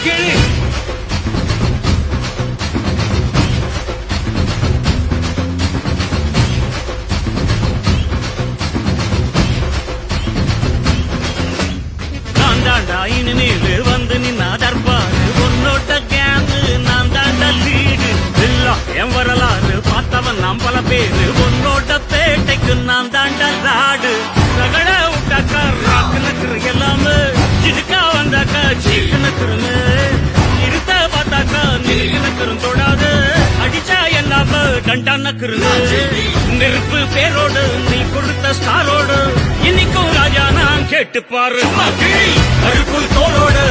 கிழி நான் தாண்டா இனிமேல் வந்து நின்னா தர்பாரு உன்னோட்ட கேங்கு நான் தாண்டா லீடு எல்லாம் என் வரலாறு பார்த்தவன் நாம் பல பேரு உன்னோட பேட்டைக்கு நான் தாண்டா ராடு ரகட விட்டாக்கா ராக்கு நக்குரு எல்லாமே சிடுக்கா வந்தாக்கா சீக்கு நக்குருன்னு இருத்த பார்த்தாக்கா நிறுக்கு நக்குரும் தொடாது அடிச்சா எல்லாம டண்டா நக்குருன்னு நெருப்பு பேரோடு நீ கொடுத்த ஸ்டாரோடு இன்னைக்கும் ராஜா நான் கேட்டு பாரு கருப்புள் தோளோடு